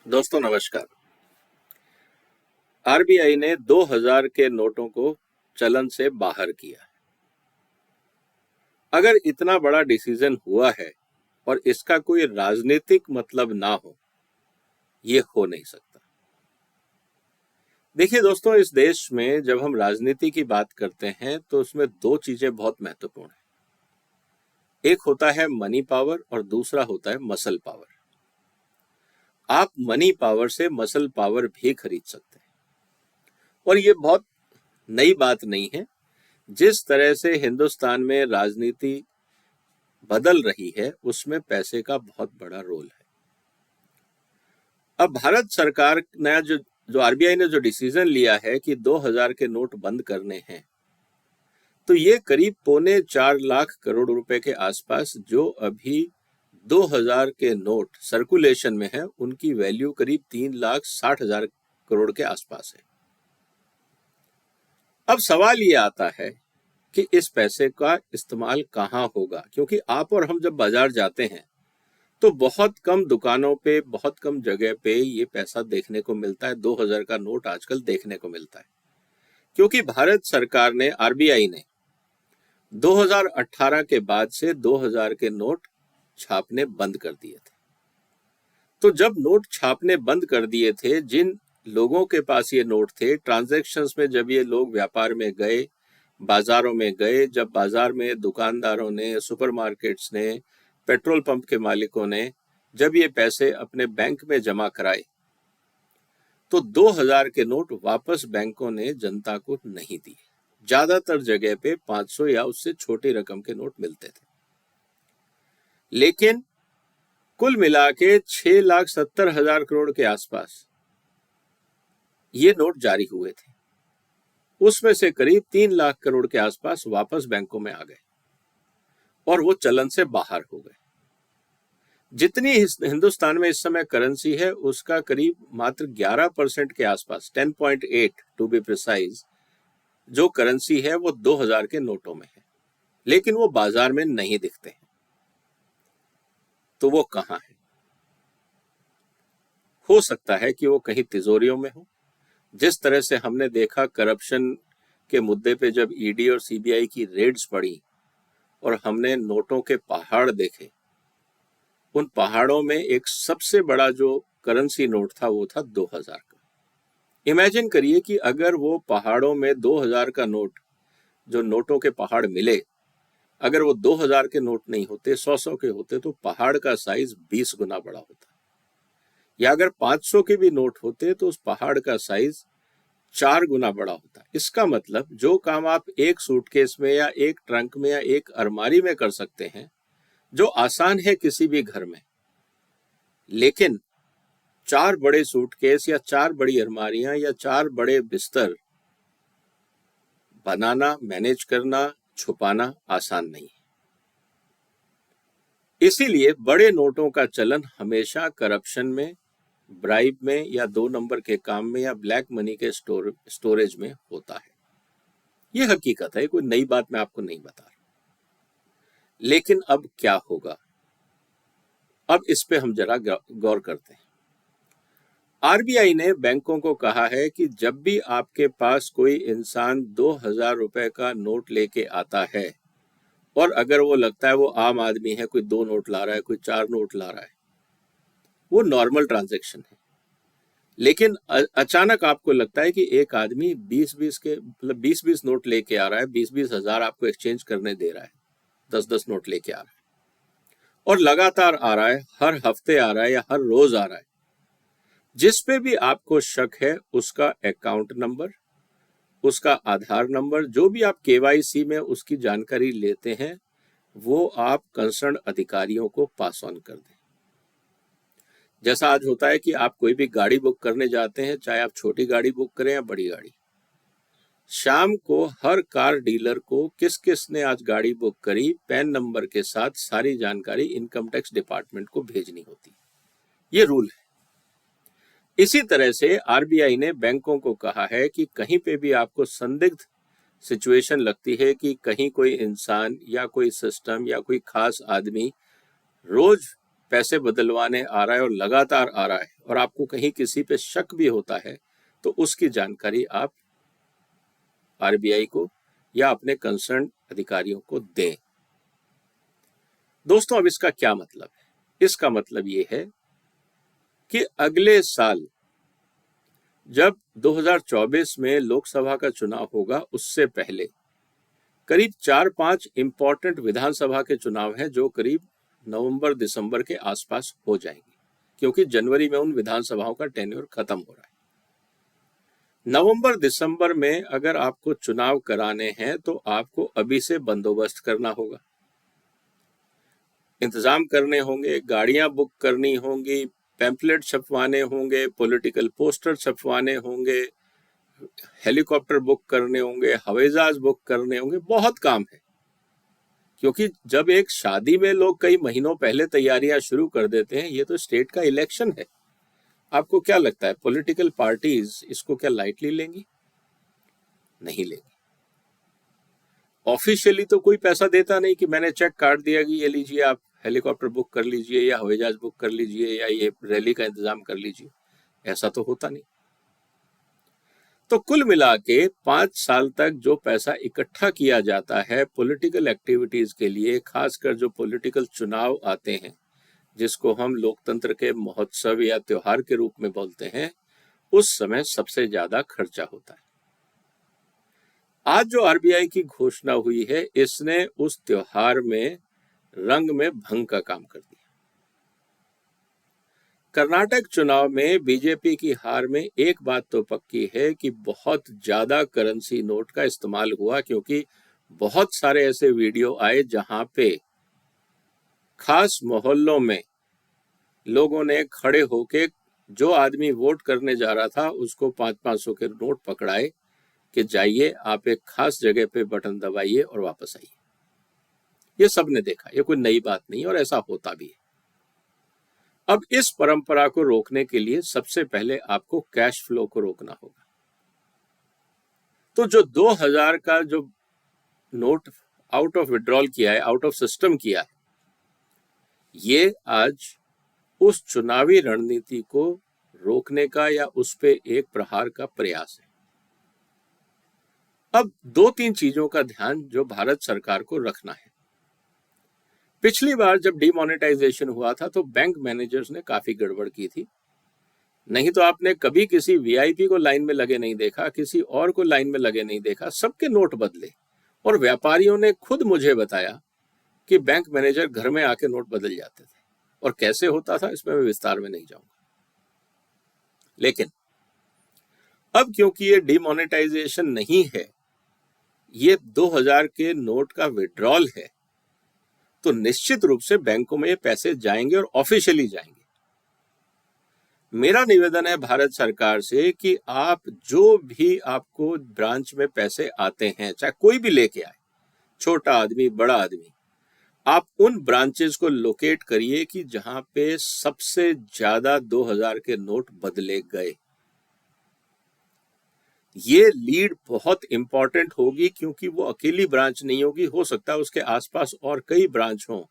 दोस्तों नमस्कार। आरबीआई ने 2000 के नोटों को चलन से बाहर किया। अगर इतना बड़ा डिसीजन हुआ है और इसका कोई राजनीतिक मतलब ना हो, ये हो नहीं सकता। देखिए दोस्तों, इस देश में जब हम राजनीति की बात करते हैं तो उसमें दो चीजें बहुत महत्वपूर्ण हैं। एक होता है मनी पावर और दूसरा होता है मसल पावर। आप मनी पावर से मसल पावर भी खरीद सकते हैं और ये बहुत नई बात नहीं है। जिस तरह से हिंदुस्तान में राजनीति बदल रही है उसमें पैसे का बहुत बड़ा रोल है। अब भारत सरकार ने जो आरबीआई ने जो डिसीजन लिया है कि 2000 के नोट बंद करने हैं, तो ये करीब 4.25 करोड़ रुपए के आसपास जो अभी 2000 के नोट सर्कुलेशन में है उनकी वैल्यू करीब 3,60,000 करोड़ के आसपास है। अब सवाल ये आता है कि इस पैसे का इस्तेमाल कहाँ होगा, क्योंकि आप और हम जब बाजार जाते हैं तो बहुत कम दुकानों पे, बहुत कम जगह पे ये पैसा देखने को मिलता है। 2000 का नोट आजकल देखने को मिलता है क्योंकि भारत सरकार ने, आरबीआई ने 2018 के बाद से 2000 के नोट छापने बंद कर दिए थे। तो जब नोट छापने बंद कर दिए थे, जिन लोगों के पास ये नोट थे, ट्रांजैक्शंस में जब ये लोग व्यापार में गए, बाजारों में गए, जब बाजार में दुकानदारों ने, सुपरमार्केट्स ने, पेट्रोल पंप के मालिकों ने जब ये पैसे अपने बैंक में जमा कराए, तो 2000 के नोट वापस बैंकों ने जनता को नहीं दिए। ज्यादातर जगह पे 500 या उससे छोटी रकम के नोट मिलते थे, लेकिन कुल मिला के 6,70,000 करोड़ के आसपास ये नोट जारी हुए थे। उसमें से करीब 3 लाख करोड़ के आसपास वापस बैंकों में आ गए और वो चलन से बाहर हो गए। जितनी हिंदुस्तान में इस समय करेंसी है उसका करीब मात्र 11% के आसपास, 10.8 टू बी प्रिसाइज, जो करेंसी है वो 2000 के नोटों में है, लेकिन वो बाजार में नहीं दिखते हैं। तो वो कहाँ है? हो सकता है कि वो कहीं तिजोरियों में हो। जिस तरह से हमने देखा करप्शन के मुद्दे पे जब ईडी और सीबीआई की रेड्स पड़ी और हमने नोटों के पहाड़ देखे, उन पहाड़ों में एक सबसे बड़ा जो करेंसी नोट था वो था 2000 का। इमेजिन करिए कि अगर वो पहाड़ों में 2000 का नोट, जो नोटों के पहाड़ मिले, अगर वो 2000 के नोट नहीं होते, 100 के होते, तो पहाड़ का साइज 20 गुना बड़ा होता। या अगर 500 के भी नोट होते तो उस पहाड़ का साइज 4 गुना बड़ा होता। इसका मतलब जो काम आप एक सूटकेस में या एक ट्रंक में या एक अलमारी में कर सकते हैं, जो आसान है किसी भी घर में, लेकिन 4 बड़े सूटकेस या 4 बड़ी अलमारियां या 4 बड़े बिस्तर बनाना, मैनेज करना, छुपाना आसान नहीं है। इसीलिए बड़े नोटों का चलन हमेशा करप्शन में, ब्राइब में या 2 नंबर के काम में या ब्लैक मनी के स्टोरेज में होता है। ये हकीकत है, कोई नई बात मैं आपको नहीं बता रहा। लेकिन अब क्या होगा, अब इस पे हम जरा गौर करते हैं। आरबीआई ने बैंकों को कहा है कि जब भी आपके पास कोई इंसान 2000 रुपए का नोट लेके आता है और अगर वो लगता है वो आम आदमी है, कोई 2 नोट ला रहा है, कोई 4 नोट ला रहा है, वो नॉर्मल ट्रांजैक्शन है। लेकिन अचानक आपको लगता है कि एक आदमी 20-20 के, मतलब 20-20 नोट लेके आ रहा है, 20-20 हजार आपको एक्सचेंज करने दे रहा है, 10-10 नोट लेके आ रहा है और लगातार आ रहा है, हर हफ्ते आ रहा है या हर रोज आ रहा है। जिस पे भी आपको शक है उसका अकाउंट नंबर, उसका आधार नंबर, जो भी आप केवाईसी में उसकी जानकारी लेते हैं, वो आप कंसर्न अधिकारियों को पास ऑन कर दें। जैसा आज होता है कि आप कोई भी गाड़ी बुक करने जाते हैं, चाहे आप छोटी गाड़ी बुक करें या बड़ी गाड़ी, शाम को हर कार डीलर को किस किस ने आज गाड़ी बुक करी, पैन नंबर के साथ सारी जानकारी इनकम टैक्स डिपार्टमेंट को भेजनी होती। ये रूल है। इसी तरह से आरबीआई ने बैंकों को कहा है कि कहीं पे भी आपको संदिग्ध सिचुएशन लगती है कि कहीं कोई इंसान या कोई सिस्टम या कोई खास आदमी रोज पैसे बदलवाने आ रहा है और लगातार आ रहा है और आपको कहीं किसी पे शक भी होता है तो उसकी जानकारी आप आरबीआई को या अपने कंसर्न अधिकारियों को दें। दोस्तों, अब इसका क्या मतलब है? इसका मतलब ये है कि अगले साल जब 2024 में लोकसभा का चुनाव होगा, उससे पहले करीब 4-5 इंपॉर्टेंट विधानसभा के चुनाव हैं जो करीब नवंबर-दिसंबर के आसपास हो जाएंगे, क्योंकि जनवरी में उन विधानसभाओं का टेन्योर खत्म हो रहा है। नवंबर-दिसंबर में अगर आपको चुनाव कराने हैं तो आपको अभी से बंदोबस्त करना होगा, इंतजाम करने होंगे, गाड़ियां बुक करनी होंगी, पैम्पलेट छपवाने होंगे, पॉलिटिकल पोस्टर छपवाने होंगे, हेलीकॉप्टर बुक करने होंगे, हवाई जहाज बुक करने होंगे, बहुत काम है। क्योंकि जब एक शादी में लोग कई महीनों पहले तैयारियां शुरू कर देते हैं, ये तो स्टेट का इलेक्शन है। आपको क्या लगता है पॉलिटिकल पार्टीज इसको क्या लाइटली लेंगी? नहीं लेंगी। ऑफिशियली तो कोई पैसा देता नहीं कि मैंने चेक काट दिया कि ये लीजिए, आप हेलीकॉप्टर बुक कर लीजिए या हवाई जहाज बुक कर लीजिए या ये रैली का इंतजाम कर लीजिए, ऐसा तो होता नहीं। तो कुल मिला के 5 साल तक जो पैसा इकट्ठा किया जाता है पॉलिटिकल एक्टिविटीज के लिए, खासकर जो पॉलिटिकल चुनाव आते हैं जिसको हम लोकतंत्र के महोत्सव या त्योहार के रूप में बोलते हैं, उस समय सबसे ज्यादा खर्चा होता है। आज जो आरबीआई की घोषणा हुई है, इसने उस त्योहार में रंग में भंग का काम कर दिया। कर्नाटक चुनाव में बीजेपी की हार में एक बात तो पक्की है कि बहुत ज्यादा करेंसी नोट का इस्तेमाल हुआ, क्योंकि बहुत सारे ऐसे वीडियो आए जहां पे खास मोहल्लों में लोगों ने खड़े होके जो आदमी वोट करने जा रहा था उसको 500-500 के नोट पकड़ाए कि जाइए आप एक खास जगह पे बटन दबाइए और वापस आइए। ये सबने देखा, ये कोई नई बात नहीं और ऐसा होता भी है। अब इस परंपरा को रोकने के लिए सबसे पहले आपको कैश फ्लो को रोकना होगा। तो जो 2000 का जो नोट आउट ऑफ विड्रॉल किया है, आउट ऑफ सिस्टम किया है, ये आज उस चुनावी रणनीति को रोकने का या उस पे एक प्रहार का प्रयास है। अब 2-3 चीजों का ध्यान जो भारत सरकार को रखना है। पिछली बार जब डिमोनेटाइजेशन हुआ था तो बैंक मैनेजर्स ने काफी गड़बड़ की थी। नहीं तो आपने कभी किसी वीआईपी को लाइन में लगे नहीं देखा, किसी और को लाइन में लगे नहीं देखा, सबके नोट बदले। और व्यापारियों ने खुद मुझे बताया कि बैंक मैनेजर घर में आके नोट बदल जाते थे, और कैसे होता था इसमें मैं विस्तार में नहीं जाऊंगा। लेकिन अब क्योंकि ये डिमोनेटाइजेशन नहीं है, ये 2000 के नोट का विड्रॉल है, तो निश्चित रूप से बैंकों में ये पैसे जाएंगे और ऑफिशियली जाएंगे। मेरा निवेदन है भारत सरकार से कि आप जो भी आपको ब्रांच में पैसे आते हैं, चाहे कोई भी लेके आए, छोटा आदमी बड़ा आदमी, आप उन ब्रांचेस को लोकेट करिए कि जहां पे सबसे ज्यादा 2000 के नोट बदले गए। ये लीड बहुत इंपॉर्टेंट होगी, क्योंकि वो अकेली ब्रांच नहीं होगी, हो सकता है उसके आसपास और कई ब्रांच हों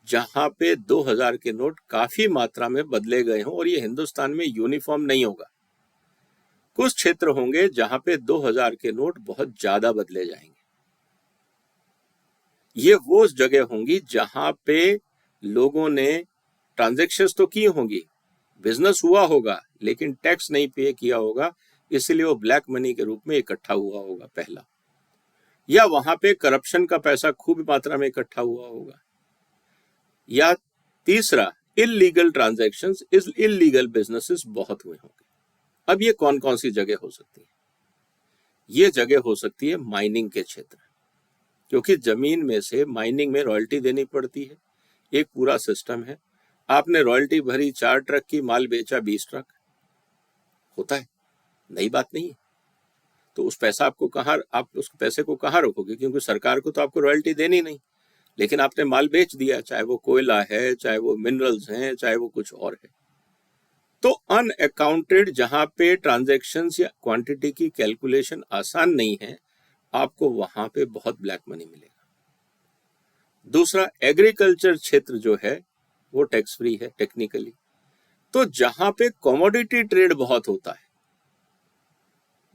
जहां पे 2000 के नोट काफी मात्रा में बदले गए हों, और ये हिंदुस्तान में यूनिफॉर्म नहीं होगा। कुछ क्षेत्र होंगे जहां पे 2000 के नोट बहुत ज्यादा बदले जाएंगे। ये वो जगह होंगी जहां पे लोगों ने ट्रांजैक्शंस तो की होंगी, बिजनेस हुआ होगा, लेकिन टैक्स नहीं पे किया होगा, इसलिए वो ब्लैक मनी के रूप में इकट्ठा हुआ होगा पहला। या वहां पे करप्शन का पैसा खूब मात्रा में इकट्ठा हुआ होगा। या तीसरा, इलीगल ट्रांजैक्शंस, इलीगल बिजनेसेस बहुत हुए होंगे। अब ये कौन कौन सी जगह हो सकती है? ये जगह हो सकती है माइनिंग के क्षेत्र, क्योंकि जमीन में से माइनिंग में रॉयल्टी देनी पड़ती है, एक पूरा सिस्टम है। आपने रॉयल्टी भरी 4 ट्रक की, माल बेचा 20 ट्रक, होता है, नई बात नहीं है। तो उस पैसे को कहाँ रखोगे? क्योंकि सरकार को तो आपको रॉयल्टी देनी नहीं, लेकिन आपने माल बेच दिया, चाहे वो कोयला है, चाहे वो मिनरल्स हैं, चाहे वो कुछ और है। तो अनअकाउंटेड जहां पे ट्रांजैक्शंस या क्वांटिटी की कैलकुलेशन आसान नहीं है, आपको वहां पे बहुत ब्लैक मनी मिलेगा। दूसरा, एग्रीकल्चर क्षेत्र जो है वो टैक्स फ्री है टेक्निकली। तो जहां पे कमोडिटी ट्रेड बहुत होता है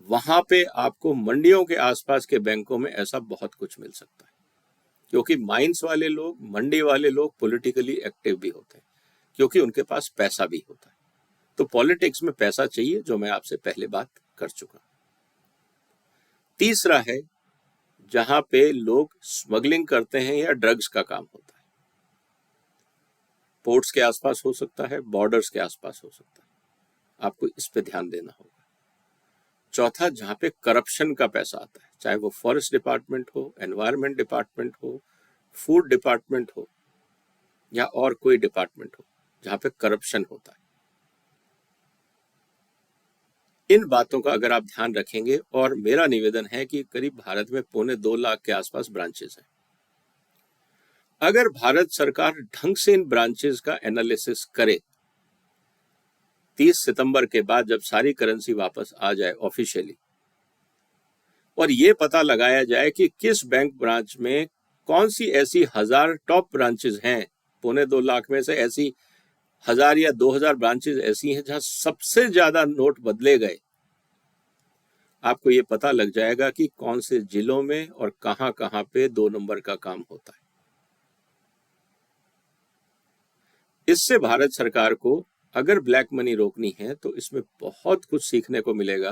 वहां पे आपको मंडियों के आसपास के बैंकों में ऐसा बहुत कुछ मिल सकता है, क्योंकि माइंस वाले लोग, मंडी वाले लोग पॉलिटिकली एक्टिव भी होते हैं, क्योंकि उनके पास पैसा भी होता है। तो पॉलिटिक्स में पैसा चाहिए, जो मैं आपसे पहले बात कर चुका। तीसरा है जहां पे लोग स्मगलिंग करते हैं या ड्रग्स का काम होता है। पोर्ट्स के आसपास हो सकता है, बॉर्डर्स के आसपास हो सकता है, आपको इस पे ध्यान देना होगा। चौथा, जहां पे करप्शन का पैसा आता है, चाहे वो फॉरेस्ट डिपार्टमेंट हो, एनवायरनमेंट डिपार्टमेंट हो, फूड डिपार्टमेंट हो या और कोई डिपार्टमेंट हो जहां पे करप्शन होता है। इन बातों का अगर आप ध्यान रखेंगे, और मेरा निवेदन है कि करीब भारत में 2.25 लाख के आसपास ब्रांचेस हैं, अगर भारत सरकार ढंग से इन ब्रांचेस का एनालिसिस करे, 30 सितंबर के बाद जब सारी करेंसी वापस आ जाए ऑफिशियली, और ये पता लगाया जाए कि किस बैंक ब्रांच में कौन सी ऐसी 1000 टॉप ब्रांचेस हैं, 2.25 लाख में से ऐसी 1000 या 2000 ब्रांचेस ऐसी हैं जहां सबसे ज्यादा नोट बदले गए, आपको ये पता लग जाएगा कि कौन से जिलों में और कहां कहां पे 2 नंबर का काम होता है। इससे भारत सरकार को अगर ब्लैक मनी रोकनी है तो इसमें बहुत कुछ सीखने को मिलेगा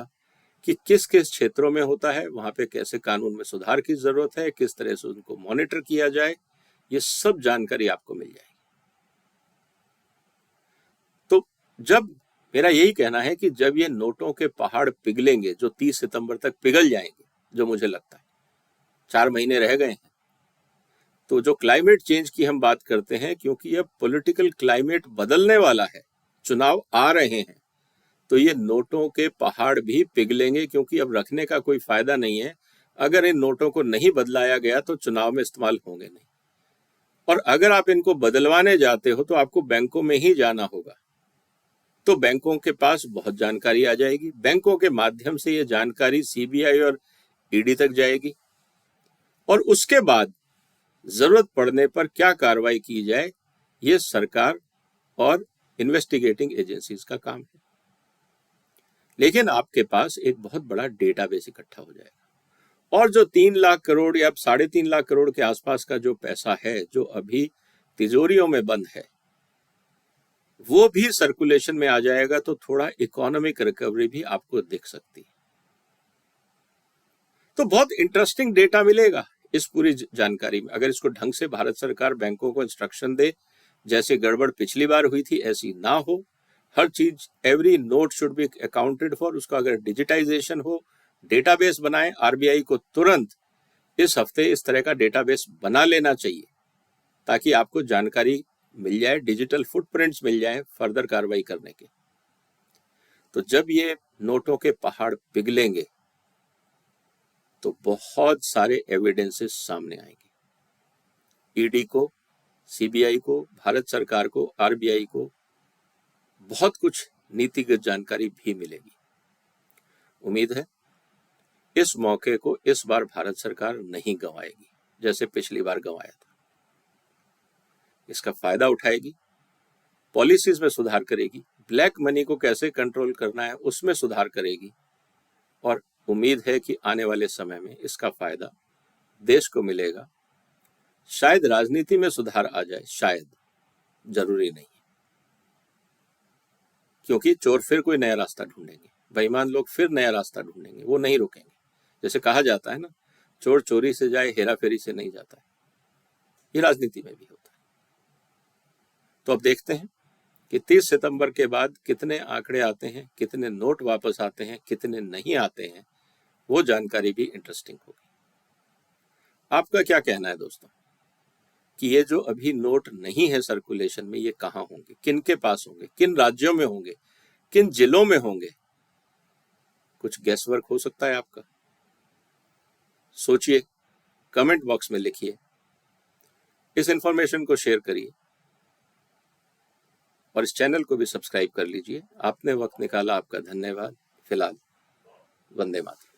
कि किस किस क्षेत्रों में होता है, वहां पे कैसे कानून में सुधार की जरूरत है, किस तरह से उनको मॉनिटर किया जाए, ये सब जानकारी आपको मिल जाएगी। तो जब मेरा यही कहना है कि जब ये नोटों के पहाड़ पिघलेंगे, जो 30 सितंबर तक पिघल जाएंगे, जो मुझे लगता है 4 महीने रह गए हैं, तो जो क्लाइमेट चेंज की हम बात करते हैं, क्योंकि अब पॉलिटिकल क्लाइमेट बदलने वाला है, चुनाव आ रहे हैं, तो ये नोटों के पहाड़ भी पिघलेंगे, क्योंकि अब रखने का कोई फायदा नहीं है। अगर इन नोटों को नहीं बदलाया गया तो चुनाव में इस्तेमाल होंगे नहीं, और अगर आप इनको बदलवाने जाते हो तो आपको बैंकों में ही जाना होगा। तो बैंकों के पास बहुत जानकारी आ जाएगी, बैंकों के माध्यम से ये जानकारी सीबीआई और ईडी तक जाएगी, और उसके बाद जरूरत पड़ने पर क्या कार्रवाई की जाए, ये सरकार और इन्वेस्टिगेटिंग एजेंसीज का काम है। लेकिन आपके पास एक बहुत बड़ा डेटाबेस इकट्ठा हो जाएगा, और जो 3 लाख करोड़ या 3.5 लाख करोड़ के आसपास का जो पैसा है जो अभी तिजोरियों में बंद है, वो भी सर्कुलेशन में आ जाएगा, तो थोड़ा इकोनॉमिक रिकवरी भी आपको दिख सकती है। तो बहुत इंटरेस्टिंग डेटा मिलेगा इस पूरी जानकारी में, अगर इसको ढंग से भारत सरकार बैंकों को इंस्ट्रक्शन दे, जैसे गड़बड़ पिछली बार हुई थी ऐसी ना हो। हर चीज, every note should be accounted for, उसका अगर डिजिटाइजेशन हो, डेटाबेस बनाए, आरबीआई को तुरंत इस हफ्ते इस तरह का डेटाबेस बना लेना चाहिए, ताकि आपको जानकारी मिल जाए, डिजिटल फुटप्रिंट्स मिल जाए फर्दर कार्रवाई करने के। तो जब ये नोटों के पहाड़ पिघलेंगे तो बहुत सारे एविडेंसेस सामने आएंगे। ईडी को, सीबीआई को, भारत सरकार को, आरबीआई को बहुत कुछ नीतिगत जानकारी भी मिलेगी। उम्मीद है इस मौके को इस बार भारत सरकार नहीं गंवाएगी जैसे पिछली बार गंवाया था। इसका फायदा उठाएगी, पॉलिसीज में सुधार करेगी, ब्लैक मनी को कैसे कंट्रोल करना है उसमें सुधार करेगी, और उम्मीद है कि आने वाले समय में इसका फायदा देश को मिलेगा। शायद राजनीति में सुधार आ जाए, शायद, जरूरी नहीं, क्योंकि चोर फिर कोई नया रास्ता ढूंढेंगे, बेईमान लोग फिर नया रास्ता ढूंढेंगे, वो नहीं रुकेंगे। जैसे कहा जाता है ना, चोर चोरी से जाए, हेरा फेरी से नहीं जाता है। ये राजनीति में भी होता है। तो अब देखते हैं कि 30 सितंबर के बाद कितने आंकड़े आते हैं, कितने नोट वापस आते हैं, कितने नहीं आते हैं, वो जानकारी भी इंटरेस्टिंग होगी। आपका क्या कहना है दोस्तों, कि ये जो अभी नोट नहीं है सर्कुलेशन में, ये कहाँ होंगे, किन के पास होंगे, किन राज्यों में होंगे, किन जिलों में होंगे? कुछ गैस वर्क हो सकता है आपका? सोचिए, कमेंट बॉक्स में लिखिए, इस इंफॉर्मेशन को शेयर करिए, और इस चैनल को भी सब्सक्राइब कर लीजिए। आपने वक्त निकाला, आपका धन्यवाद। फिलहाल वंदे मातरम।